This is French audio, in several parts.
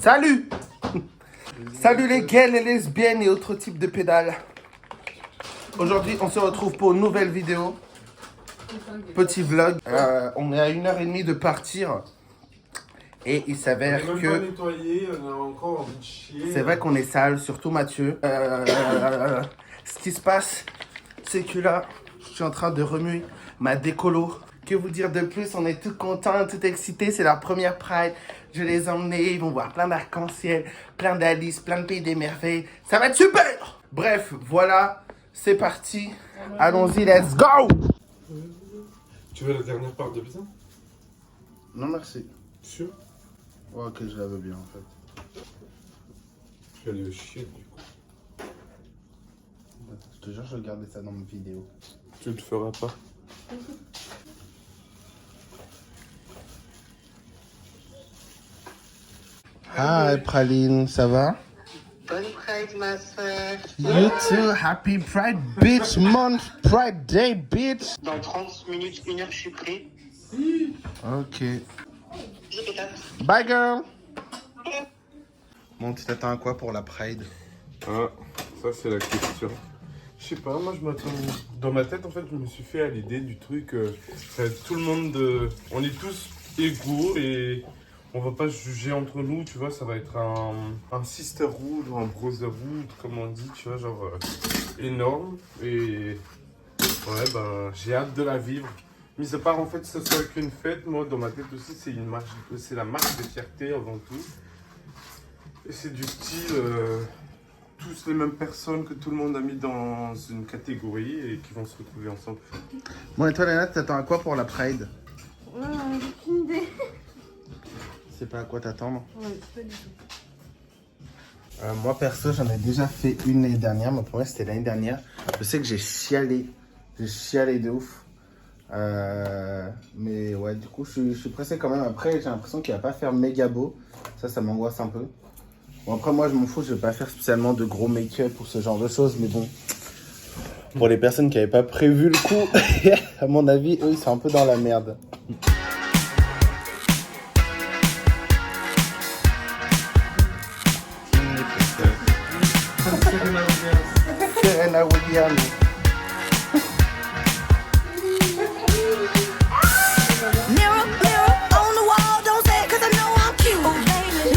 Salut. Salut les gays, les lesbiennes et autres types de pédales. Aujourd'hui, on se retrouve pour une nouvelle vidéo. Petit vlog. On est à 1h30 de partir. Et il s'avère on est que... même pas nettoyé, on a encore envie de chier. C'est vrai qu'on est sale, surtout Mathieu. Ce qui se passe, c'est que là, je suis en train de remuer ma décolo. Que vous dire de plus, on est tout contents, tout excités. C'est leur première Pride. Je les ai emmenés, ils vont voir plein d'arc-en-ciel, plein d'Alice, plein de pays des merveilles. Ça va être super! Bref, voilà, c'est parti. Allons-y, let's go! Tu veux la dernière part de pizza? Non, merci. Sûr? Ouais, ok, je la veux bien en fait. Je vais aller au chier du coup. Je te jure, je vais garder ça dans mes vidéos. Tu le feras pas. Hi Praline, ça va? Bonne Pride, ma soeur. You too, happy Pride bitch month, Pride day bitch. Dans 30 minutes, 1 heure, je suis prêt. Ok. Bisous, pétasse. Bye girl. Bon, tu t'attends à quoi pour la Pride? Ah, ça c'est la question. Je sais pas, moi je m'attends... Dans ma tête en fait, je me suis fait à l'idée du truc... ça va être tout le monde de... On est tous égaux et... On va pas se juger entre nous, tu vois, ça va être un sisterhood ou un brotherhood, comme on dit, tu vois, genre énorme. Et ouais, ben, j'ai hâte de la vivre. Mis à part en fait, ce soit qu'une fête, moi dans ma tête aussi, c'est la marque de fierté avant tout. Et c'est du style, tous les mêmes personnes que tout le monde a mis dans une catégorie et qui vont se retrouver ensemble. Bon, et toi, Léna, tu t'attends à quoi pour la Pride? J'ai aucune idée. Tu sais pas à quoi t'attendre? Ouais, pas du tout. Moi, perso, j'en ai déjà fait une l'année dernière. Ma première, c'était l'année dernière. Je sais que j'ai chialé. J'ai chialé de ouf. Mais ouais, du coup, je suis pressé quand même. Après, j'ai l'impression qu'il va pas faire méga beau. Ça m'angoisse un peu. Bon, après, moi, je m'en fous. Je vais pas faire spécialement de gros make-up ou ce genre de choses. Mais bon, pour les personnes qui n'avaient pas prévu le coup, à mon avis, eux, ils sont un peu dans la merde. Serena Williams. Mirror, mirror on the wall, don't say it 'cause I know I'm cute.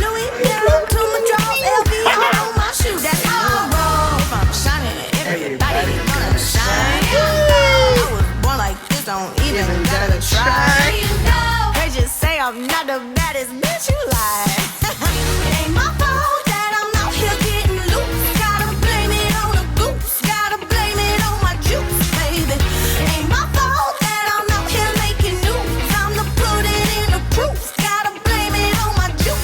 Louis mirror to my drawers, LV on my shoe. That's how I roll. From shining, everybody gonna shine. I was born like this, don't even gotta try. They just say I'm not the baddest bitch you like. It ain't my fault that I'm out here getting loose. Gotta blame it on the goose. Gotta blame it on my juice, baby. It ain't my fault that I'm out here making news. I'm the put it in the proof. Gotta blame it on my juice.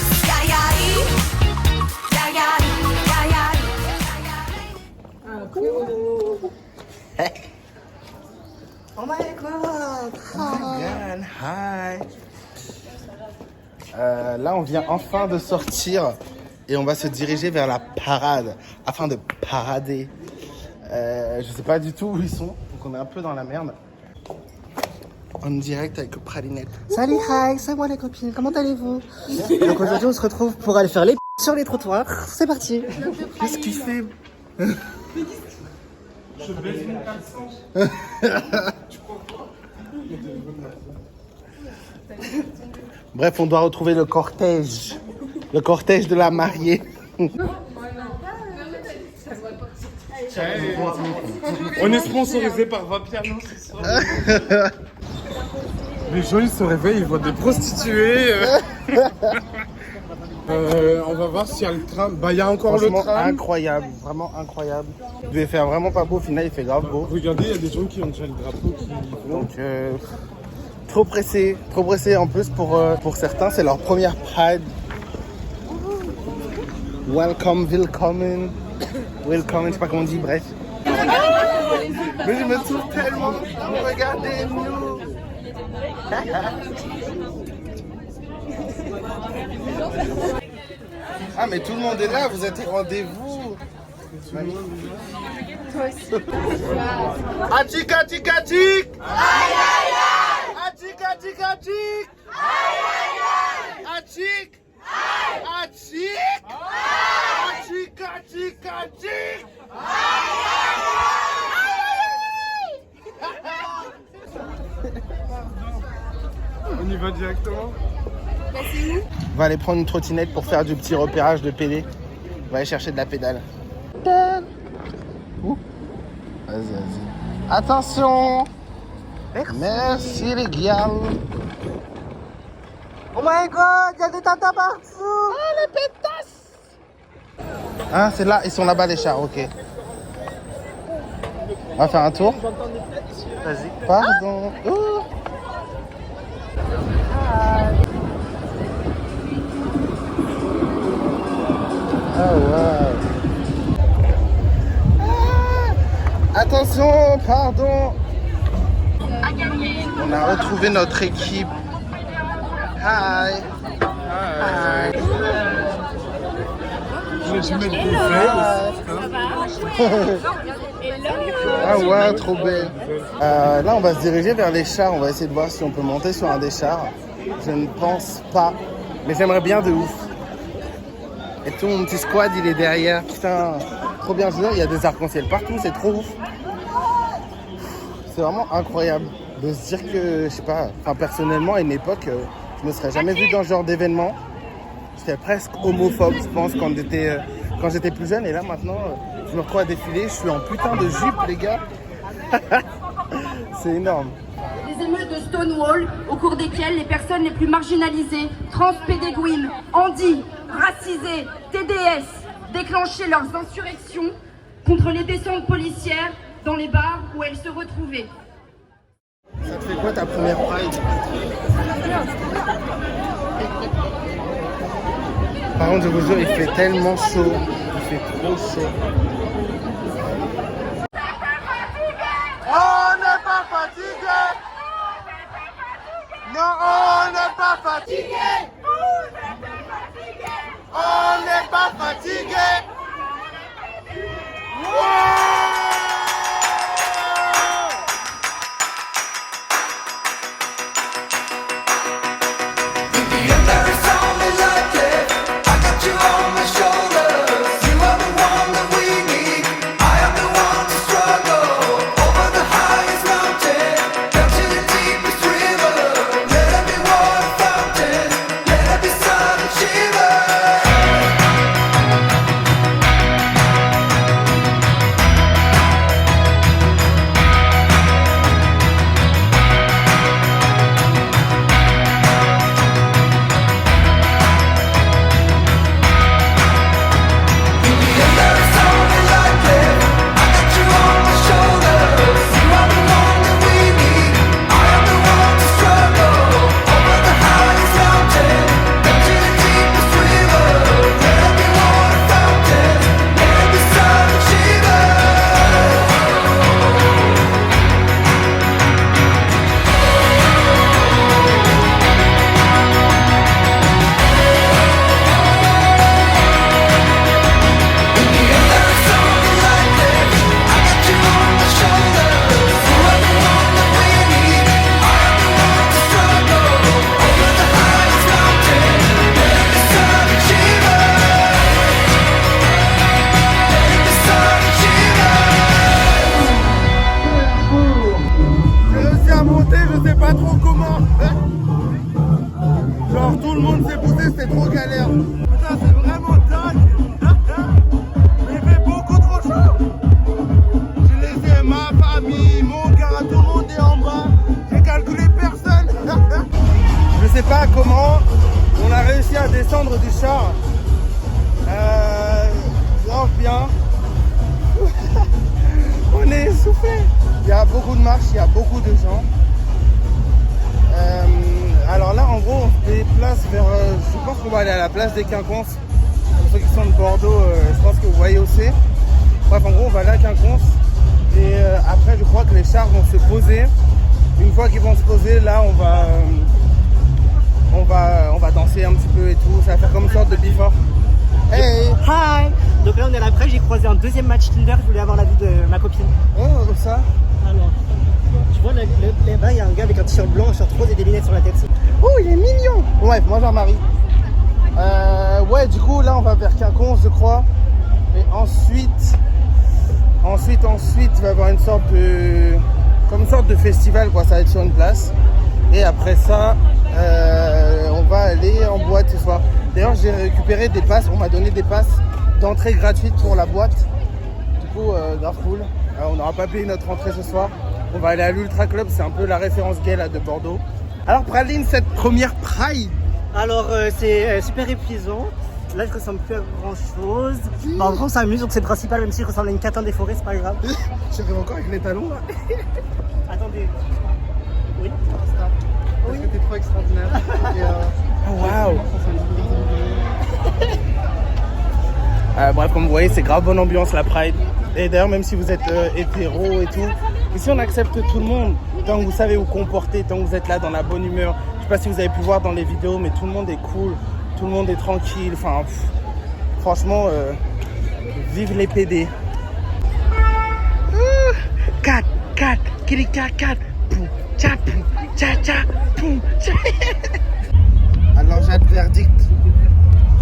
Oh my god. God, hi. Là, on vient enfin de sortir et on va se diriger vers la parade afin de parader. Je sais pas du tout où ils sont, donc on est un peu dans la merde. En direct avec Pralinette. Salut, hi, c'est moi les copines, comment allez-vous? Donc aujourd'hui on se retrouve pour aller faire les sur les trottoirs, c'est parti. Qu'est-ce qu'il fait? Je baisse mon caleçon. Bref, on doit retrouver le cortège. Le cortège de la mariée. On est sponsorisé par Vapiano ce soir. Les gens ils se réveillent, ils voient des prostituées. On va voir s'il y a le tram. Bah il y a encore le Franchement, tram. incroyable, vraiment incroyable. Il devait faire vraiment pas beau, au final il fait grave beau. Regardez, il y a des gens qui ont déjà le drapeau qui vont. Donc trop pressé en plus pour certains, c'est leur première Pride. Welcome, willkommen, welcome, je sais pas comment on dit, bref. Mais je me trouve tellement, regardez-nous. Ah mais tout le monde est là, vous êtes au rendez-vous. Atik, atik, atik. Aïe aïe aïe. Atik, atik, atik. Aïe aïe aïe. Atik. Achik! Achik, achik, achik! On y va directement. On va aller prendre une trottinette pour faire du petit repérage de PD. On va aller chercher de la pédale. Ouh. Vas-y, vas-y. Attention! Merci les gars. Oh my god, il y a des tatas partout. Ah, les pétasses! Ah, c'est là, ils sont là-bas les chars, ok. On va faire un tour. Vas-y. Pardon. Oh. Ah ouais. Ah. Attention, pardon. On a retrouvé notre équipe. Hi. Hi. Ah ouais, trop belle. Là, on va se diriger vers les chars. On va essayer de voir si on peut monter sur un des chars. Je ne pense pas, mais j'aimerais bien de ouf. Et tout mon petit squad, il est derrière. Putain, trop bien. Il y a des arcs-en-ciel partout, c'est trop ouf. C'est vraiment incroyable de se dire que, je sais pas, enfin personnellement, à une époque, je ne me serais jamais vu dans ce genre d'événement. J'étais presque homophobe, je pense, quand j'étais plus jeune. Et là, maintenant, je me retrouve à défiler. Je suis en putain de jupe, les gars. C'est énorme. Les émeutes de Stonewall, au cours desquelles les personnes les plus marginalisées, transpédéguines, handis, racisées, TDS, déclenchaient leurs insurrections contre les descentes policières dans les bars où elles se retrouvaient. Ça te fait quoi ta première Pride? Par contre, je vous jure, il fait tellement chaud. Il fait trop chaud. On n'est pas fatigué. Non, on n'est pas fatigué. On n'est pas fatigué. C'était trop galère. Putain, c'est vraiment dingue. Il fait beaucoup trop chaud. J'ai laissé ma famille, mon gars, tout le monde est en bas. J'ai calculé personne. Je sais pas comment on a réussi à descendre du char. Grave bien. On est essoufflé. Il y a beaucoup de marches, il y a beaucoup de gens. Alors là, en gros, on se déplace vers... je pense qu'on va aller à la place des Quinconces. Pour ceux qui sont de Bordeaux, je pense que vous voyez où c'est. Bref, en gros, on va aller à Quinconces. Et après, je crois que les chars vont se poser. Une fois qu'ils vont se poser, là, on va danser un petit peu et tout. Ça va faire comme une sorte de before. Hey! Hi. Donc là, on est à la presse. J'ai croisé un deuxième match Tinder. Je voulais avoir l'avis de ma copine. Oh, comme ça? Alors, tu vois, là-bas, il y a un gars avec un t-shirt blanc, un shirt rose et des lunettes sur la tête. Oh, il est mignon! Bref, moi, Jean-Marie. Ouais, du coup, là, on va vers Quinconce, je crois. Et ensuite, il va y avoir une sorte de festival, quoi. Ça va être sur une place. Et après ça, on va aller en boîte ce soir. D'ailleurs, j'ai récupéré des passes. On m'a donné des passes d'entrée gratuite pour la boîte. Du coup, grave cool. On n'aura pas payé notre entrée ce soir. On va aller à l'Ultra Club. C'est un peu la référence gay là, de Bordeaux. Alors, Praline, cette première Pride. Alors, c'est super épuisant. Là, je ressemble plus à grand chose. En gros, on s'amuse, donc c'est le principal, même si je ressemble à une catin des forêts, c'est pas grave. J'arrive encore avec les talons là. Attendez. Oui. Parce que t'es trop extraordinaire. Oh waouh. Bref, comme vous voyez, c'est grave bonne ambiance la Pride. Et d'ailleurs, même si vous êtes hétéro et tout, ici on accepte tout le monde. Tant que vous savez vous comporter, tant que vous êtes là dans la bonne humeur. Je sais pas si vous avez pu voir dans les vidéos, mais tout le monde est cool. Tout le monde est tranquille. Enfin, franchement, vive les PD. 4, kiri 4, pou, tcha, pou, tcha. Alors, j'ai le verdict.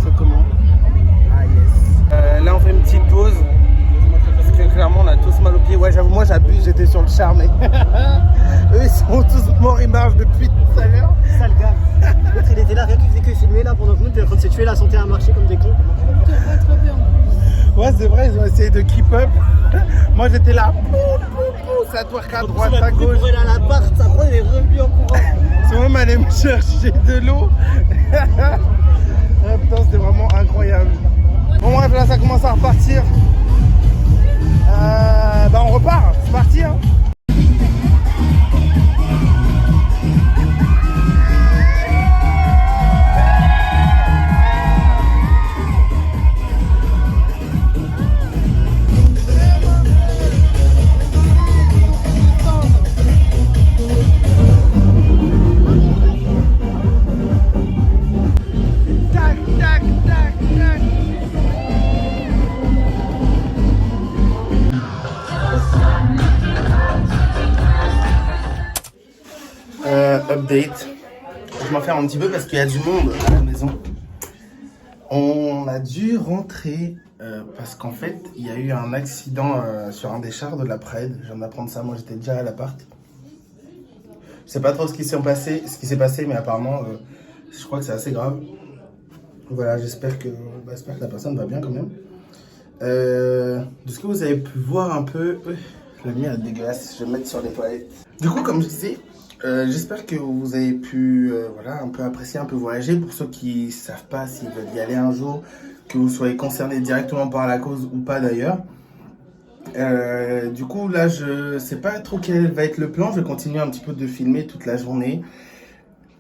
C'est comment? Ah, yes. Là, on fait une petite pause. Parce que clairement, on a tous mal aux pieds. Ouais, j'avoue, moi, j'abuse, j'étais sur le char, mais eux, ils sont tous morts, ils marchent depuis tout à l'heure. Sale gars. L'autre, il était là, rien qu'il faisait que filmer là pendant que nous, t'es en train de se tuer la santé à marcher comme des cons. Ouais, c'est vrai, ils ont essayé de keep up. Moi, j'étais là, ça twerk à droite, à gauche. Pour aller à l'appart, après, il est revenu en courant. Ils sont même allés me chercher de l'eau. Ah, putain, c'était vraiment incroyable. Bon, bref, là, ça commence à repartir. Bah, on repart, c'est parti, hein. Update. Je m'enferme un petit peu parce qu'il y a du monde à la maison. On a dû rentrer parce qu'en fait, il y a eu un accident sur un des chars de la Pride. Je viens d'apprendre ça, moi j'étais déjà à l'appart. Je sais pas trop ce qui s'est passé, mais apparemment, je crois que c'est assez grave. Voilà, j'espère que la personne va bien quand même. De ce que vous avez pu voir un peu, la lumière est dégueulasse, je vais me mettre sur les toilettes. Du coup, comme je disais, j'espère que vous avez pu voilà, un peu apprécier, un peu voyager. Pour ceux qui ne savent pas s'ils veulent y aller un jour, que vous soyez concernés directement par la cause ou pas d'ailleurs. Du coup, là, je sais pas trop quel va être le plan. Je vais continuer un petit peu de filmer toute la journée.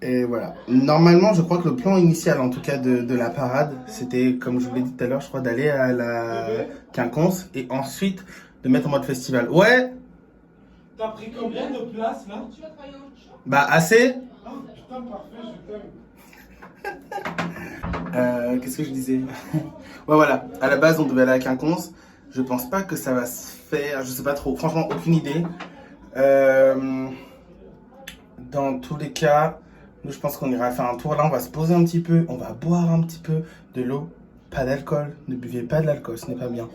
Et voilà. Normalement, je crois que le plan initial, en tout cas de la parade, c'était, comme je vous l'ai dit tout à l'heure, je crois, d'aller à la Quinconce et ensuite de mettre en mode festival. Ouais. T'as pris combien de place là? Bah, assez. Ah, putain, parfait, je t'aime. Qu'est-ce que je disais? Ouais, voilà. À la base, on devait aller à Quinconce. Je pense pas que ça va se faire. Je sais pas trop. Franchement, aucune idée. Dans tous les cas, nous, je pense qu'on ira faire un tour. Là, on va se poser un petit peu. On va boire un petit peu de l'eau. Pas d'alcool. Ne buvez pas de l'alcool. Ce n'est pas bien.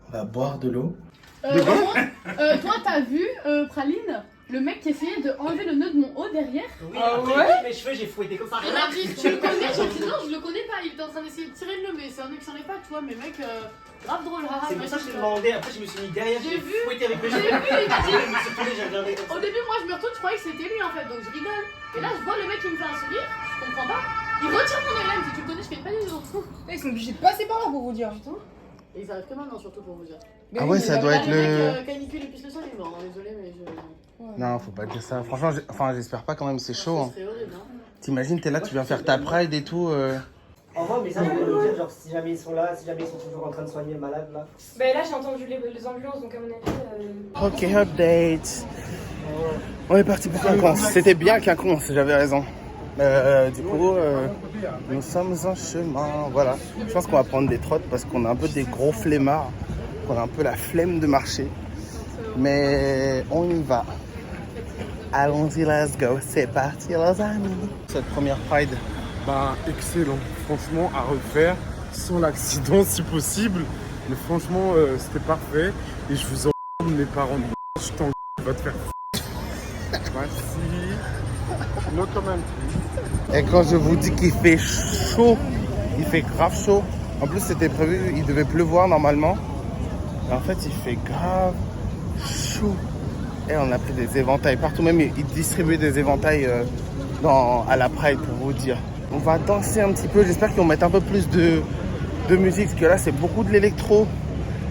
On va boire de l'eau. Toi, t'as vu, Praline, le mec qui essayait de enlever le nœud de mon haut derrière? Oui, après, mes cheveux, j'ai fouetté comme ça. Il m'a dit, tu le connais? J'ai dit non, je le connais pas. Il était en train d'essayer de tirer le nœud, mais c'est un mec qui s'en est pas, tu vois. Mais mec, grave drôle. C'est pour ça que je t'ai demandé. Après, je me suis mis derrière, J'ai vu. fouetté avec mes J'ai cheveux. vu, il m'a dit. Je me suis tourné, j'ai regardé comme ça. Au début, moi, je me retourne, je croyais que c'était lui en fait, donc je rigole. Et là, je vois le mec qui me fait un sourire, je comprends pas. Il retire mon œil, si tu le connais, je fais pas du tout. Ils sont obligés de passer par là pour vous dire. Et ils arrivent que maintenant, surtout pour vous dire. Ah ouais, ça doit être Le le... mec, canicule et puis le sang, il est mort, hein, désolé, mais je. Non, faut pas dire ça. Franchement, j'espère pas quand même, c'est chaud. Hein. C'est horrible, hein. T'imagines, t'es là, tu viens faire ta Pride et tout. Envoie un message pour nous dire, genre, si jamais ils sont là, si jamais ils sont toujours en train de soigner le malade là. Bah là j'ai entendu les ambulances donc à mon avis... Ok, update. On est parti pour Quinconce. C'était bien Quinconce, j'avais raison. Du coup, nous sommes en chemin. Voilà. Je pense qu'on va prendre des trottes parce qu'on a un peu des gros flemmards. On a un peu la flemme de marcher. Mais on y va. Allons-y, let's go. C'est parti, les amis. Cette première Pride Bah excellent, franchement à refaire sans l'accident si possible. Mais franchement c'était parfait et je vous en mes parents de je t'en va te faire Merci. No comment. Et quand je vous dis qu'il fait chaud, il fait grave chaud. En plus c'était prévu, il devait pleuvoir normalement. Et en fait il fait grave chaud. Et on a pris des éventails partout, même ils distribuaient des éventails à la Pride pour vous dire. On va danser un petit peu, j'espère qu'ils vont mettre un peu plus de musique, parce que là c'est beaucoup de l'électro.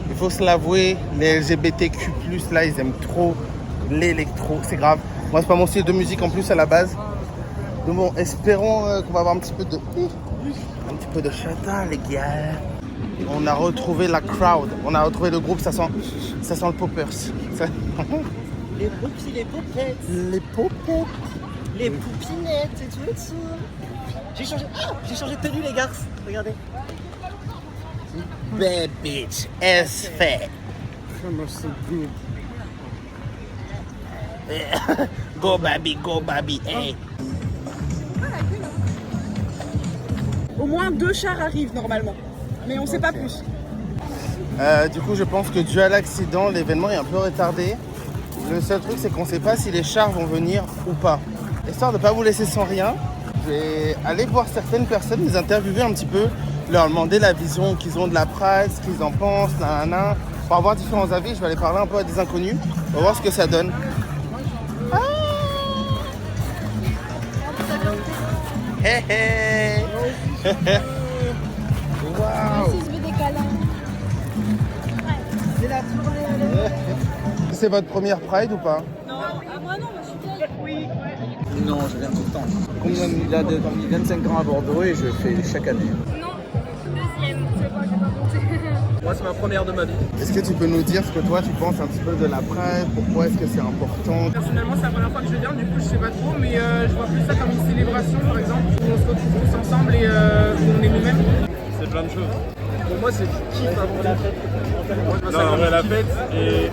Il faut se l'avouer, les LGBTQ+, là ils aiment trop l'électro, c'est grave. Moi c'est pas mon style de musique en plus à la base. Donc bon, espérons qu'on va avoir un petit peu de chata les gars. On a retrouvé la crowd, on a retrouvé le groupe, ça sent le poppers. Les poupies, les popettes. Les popettes. Les poupinettes et tout ça. J'ai changé de tenue les gars, regardez. Bad bitch, as fat. Go baby, hey. Au moins 2 chars arrivent normalement. Mais on sait pas plus. Du coup, je pense que dû à l'accident, l'événement est un peu retardé. Le seul truc, c'est qu'on ne sait pas si les chars vont venir ou pas. Histoire de ne pas vous laisser sans rien, je vais aller voir certaines personnes, les interviewer un petit peu, leur demander la vision qu'ils ont de la Pride, ce qu'ils en pensent, nanana. Pour avoir différents avis, je vais aller parler un peu à des inconnus. On va voir ce que ça donne. Ah hey hey. Waouh. C'est la tournée. C'est votre première Pride ou pas? Non, moi non, moi je suis vieille. Oui. Non, je viens tout le temps. Combien Je suis là depuis 25 ans à Bordeaux et je fais chaque année. Non, deuxième. Je sais pas, j'ai pas compté. Moi, c'est ma première de ma vie. Est-ce que tu peux nous dire ce que toi tu penses un petit peu de la Pride? Pourquoi est-ce que c'est important? Personnellement, c'est la première fois que je viens, du coup je sais pas trop, mais je vois plus ça comme une célébration par exemple, où on se retrouve tous ensemble et où on est nous-mêmes. C'est plein de choses. Pour moi, c'est du kiff avant la fête. Non, en vrai, la fête, et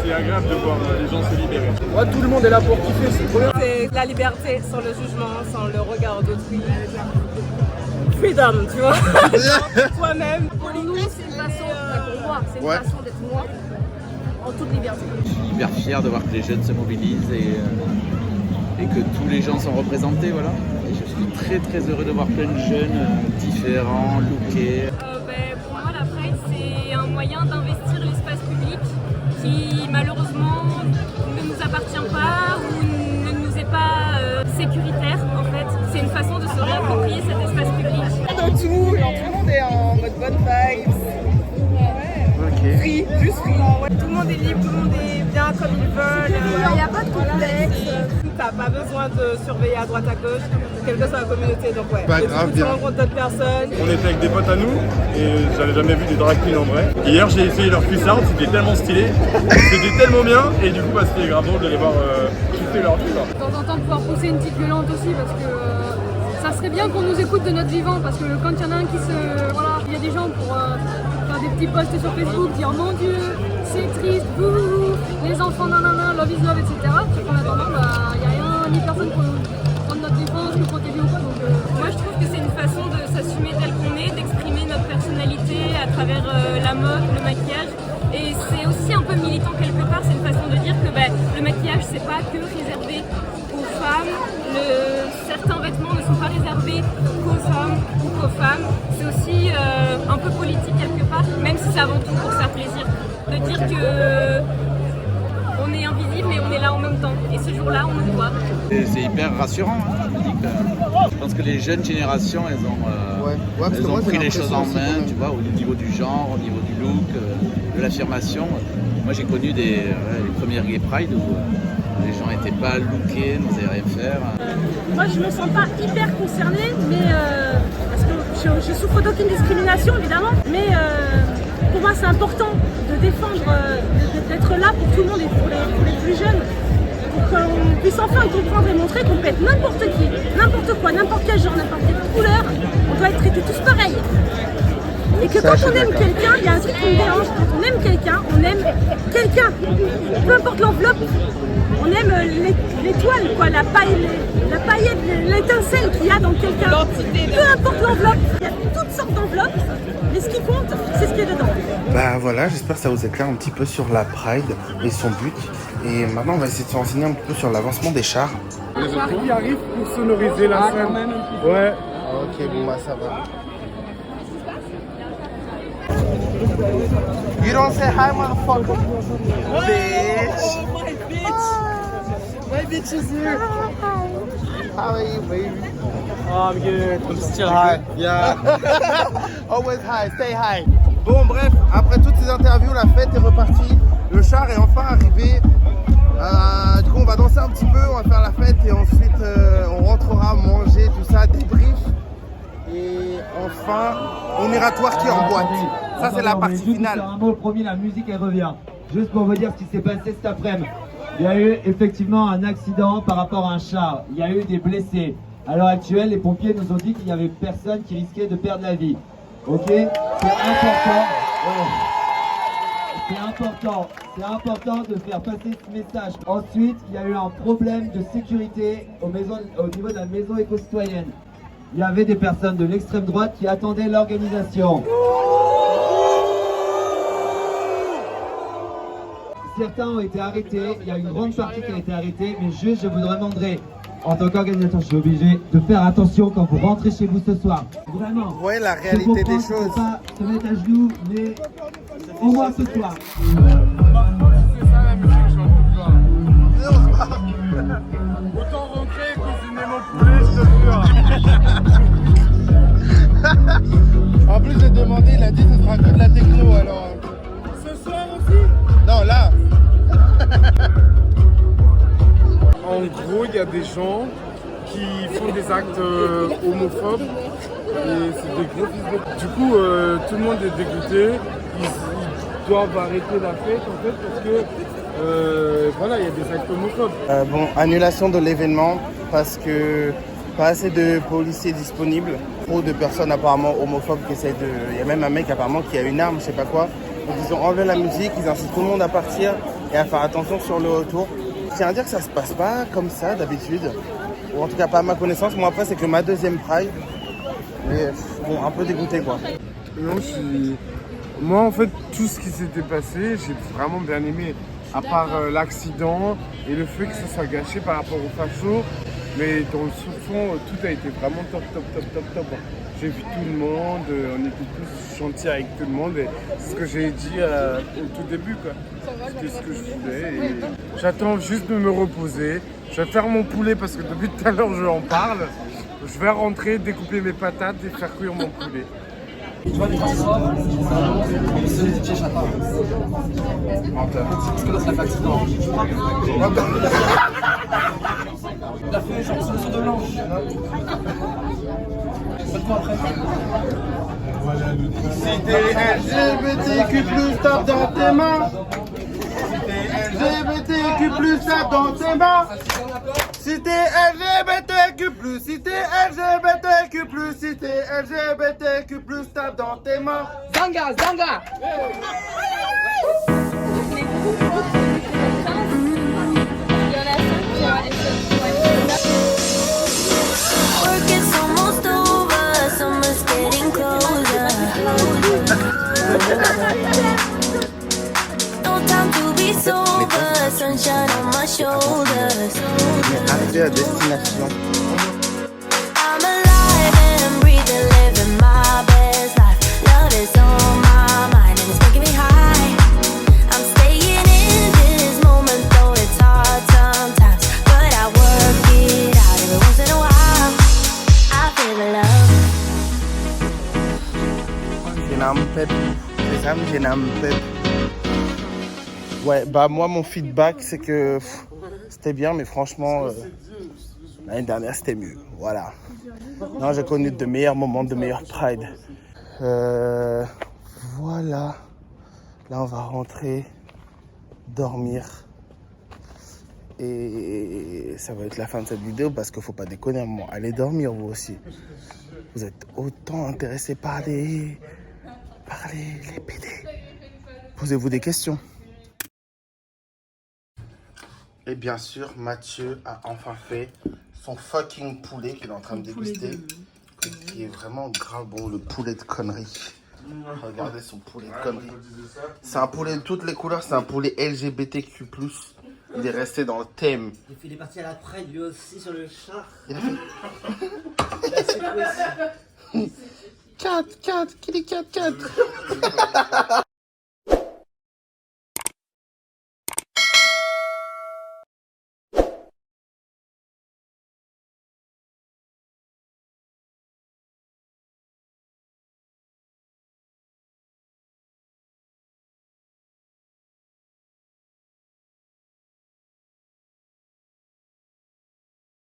c'est agréable de voir les gens se libérer. Moi, tout le monde est là pour kiffer, c'est trop bien. C'est la liberté, sans le jugement, sans le regard d'autrui. Freedom, tu vois. Toi-même. Pour nous, c'est une façon, pour moi, c'est une façon d'être moi en toute liberté. Je suis hyper fier de voir que les jeunes se mobilisent et que tous les gens sont représentés, voilà. Et je suis très très heureux de voir plein de jeunes différents, lookés. Pour moi, la Pride, c'est un moyen d'investir l'espace public qui, malheureusement, ne nous appartient pas ou ne nous est pas sécuritaire, en fait. C'est une façon de se réapproprier cet espace public. Dans tout le monde est en mode bonne vibe. Free, plus free. Tout le monde est libre, tout le monde est bien comme ils veulent. Il n'y a pas de complexe. T'as pas besoin de surveiller à droite à gauche, quelle que soit la communauté. Donc ouais, pas grave, tu rencontres d'autres personnes. On était avec des potes à nous et j'avais jamais vu des drag queens en vrai. Hier j'ai essayé leur cuissard, c'était tellement stylé, c'était tellement bien et du coup c'était grave drôle de les voir kiffer leur vie. De temps en temps, pouvoir pousser une petite violente aussi parce que ça serait bien qu'on nous écoute de notre vivant parce que quand il y en a un qui se... Voilà, il y a des gens pour faire des petits posts sur Facebook, dire mon Dieu, c'est triste, bouh, les enfants, nanana, love is love, etc. Sauf qu'en attendant, il n'y a rien ni personne pour prendre notre défense, nous protéger ou quoi. Donc moi je trouve que c'est une façon de s'assumer tel qu'on est, d'exprimer notre personnalité à travers la mode, le maquillage. Et c'est aussi un peu militant quelque part, c'est une façon de dire que le maquillage c'est pas que réservé aux femmes, certains vêtements ne sont pas réservés qu'aux hommes ou qu'aux femmes, c'est aussi un peu politique quelque part, même si c'est avant tout pour faire plaisir, de dire que on est invisible mais on est là en même temps, et ce jour-là on nous voit. C'est hyper rassurant, hein. Je pense que les jeunes générations, elles ont pris les choses en main, tu vois, au niveau du genre, au niveau du look, de l'affirmation. Moi j'ai connu les premières Gay Pride où les gens n'étaient pas lookés, n'osaient rien faire. Moi je me sens pas hyper concernée, mais parce que je souffre d'aucune discrimination évidemment, mais pour moi c'est important de défendre, d'être là pour tout le monde et pour les plus jeunes, pour qu'on puisse enfin comprendre et montrer qu'on peut être n'importe qui, n'importe quoi, n'importe quel genre, n'importe quelle couleur, on doit être traités tous pareil. Et que quand on aime quelqu'un, il y a un truc qui me dérange, quand on aime quelqu'un, peu importe l'enveloppe, on aime l'étoile, quoi, la paillette, l'étincelle qu'il y a dans quelqu'un. Peu importe l'enveloppe, il y a toutes sortes d'enveloppes, mais ce qui compte, c'est ce qui est dedans. Bah voilà, j'espère que ça vous éclaire un petit peu sur la Pride et son but. Et maintenant, on va essayer de se renseigner un petit peu sur l'avancement des chars. Les gens qui arrivent pour sonoriser la scène. Ouais. Ok, bon bah ça va. You don't say hi, motherfucker. Bitch. Oh, my bitch. My bitch is here. How are you, baby? Oh, I'm good. I'm still high. Yeah. Always high, stay high. Bon, bref, après toutes ces interviews, la fête est repartie. Le char est enfin arrivé. Du coup, on va danser un petit peu, on va faire la fête et ensuite on rentrera manger, tout ça, débrief. Et enfin, on ira twerker en boîte. Ça, c'est la partie finale. Un mot promis, la musique elle revient. Juste pour vous dire ce qui s'est passé cet après-midi. Il y a eu effectivement un accident par rapport à un char. Il y a eu des blessés. À l'heure actuelle, les pompiers nous ont dit qu'il n'y avait personne qui risquait de perdre la vie. Ok ? C'est important. C'est important de faire passer ce message. Ensuite, il y a eu un problème de sécurité au niveau de la maison éco-citoyenne. Il y avait des personnes de l'extrême droite qui attendaient l'organisation. Certains ont été arrêtés, il y a une grande partie qui a été arrêtée, mais juste je vous demanderai, en tant qu'organisateur, je suis obligé de faire attention quand vous rentrez chez vous ce soir. Vraiment. Ouais, la réalité des choses. Pas se mettre à genoux, mais au moins ce soir. C'est ça la musique que je suis en train de faire. Autant rentrer et cuisiner mon poulet, je te jure. En plus, j'ai demandé, il a dit que ce sera que de la techno alors. Ce soir aussi? Non, là. En gros, il y a des gens qui font des actes homophobes et c'est des gros fils de... Du coup, tout le monde est dégoûté. Ils doivent arrêter la fête en fait parce que voilà, il y a des actes homophobes. Bon, annulation de l'événement parce que pas assez de policiers disponibles. Trop de personnes apparemment homophobes qui essaient de... Il y a même un mec apparemment qui a une arme, je sais pas quoi. Donc ils ont enlevé la musique, ils incitent tout le monde à partir et à faire attention sur le retour. Je tiens à dire que ça se passe pas comme ça d'habitude. Ou en tout cas pas à ma connaissance. Moi après c'est que ma deuxième Pride. Mais bon, un peu dégoûté quoi. Non, moi en fait tout ce qui s'était passé, j'ai vraiment bien aimé. À part l'accident et le fait que ça soit gâché par rapport au facho. Mais dans le sous-fond, tout a été vraiment top. J'ai vu tout le monde, on était tous gentils avec tout le monde et c'est ce que j'ai dit au tout début quoi. C'était ce que je voulais et j'attends juste de me reposer. Je vais faire mon poulet parce que depuis tout à l'heure je en parle. Je vais rentrer, découper mes patates et faire cuire mon poulet. Tu vois, les transports, c'est les DJ chata. Parce que là, c'est l'accident. Il a fait genre solution de blanche. Faites-moi après. Si t'es LGBTQ+, tape dans tes mains. Si t'es LGBTQ+, tape dans tes mains. Si t'es LGBTQ+, si t'es LGBTQ+, si t'es LGBTQ+, tape dans tes mains. Zanga, zanga. Work is almost over, summer's getting closer. No time to be sober, sunshine on my shoulders. Arrivé à destination. I'm alive and I'm breathing, living my best life. Love is on my mind and it's making me high. I'm staying in this moment, though it's hard sometimes. But I work it out every once in a while. I feel the love. J'ai un pep. Ouais, bah moi mon feedback c'est que c'était bien, mais franchement l'année dernière c'était mieux. Voilà. Non, j'ai connu de meilleurs moments, de meilleurs Pride. Voilà. Là on va rentrer, dormir. Et ça va être la fin de cette vidéo parce qu'il faut pas déconner à moi. Allez dormir vous aussi. Vous êtes autant intéressés par les PD. Posez-vous des questions. Et bien sûr, Mathieu a enfin fait son fucking poulet qu'il est en train de déguster. Qui est vraiment grave bon, le poulet de conneries. Regardez son poulet de conneries. C'est un poulet de toutes les couleurs, c'est un poulet LGBTQ+. Il est resté dans le thème. Il est parti à la près lui aussi sur le char. Il a fait... 4, qu'il est 4.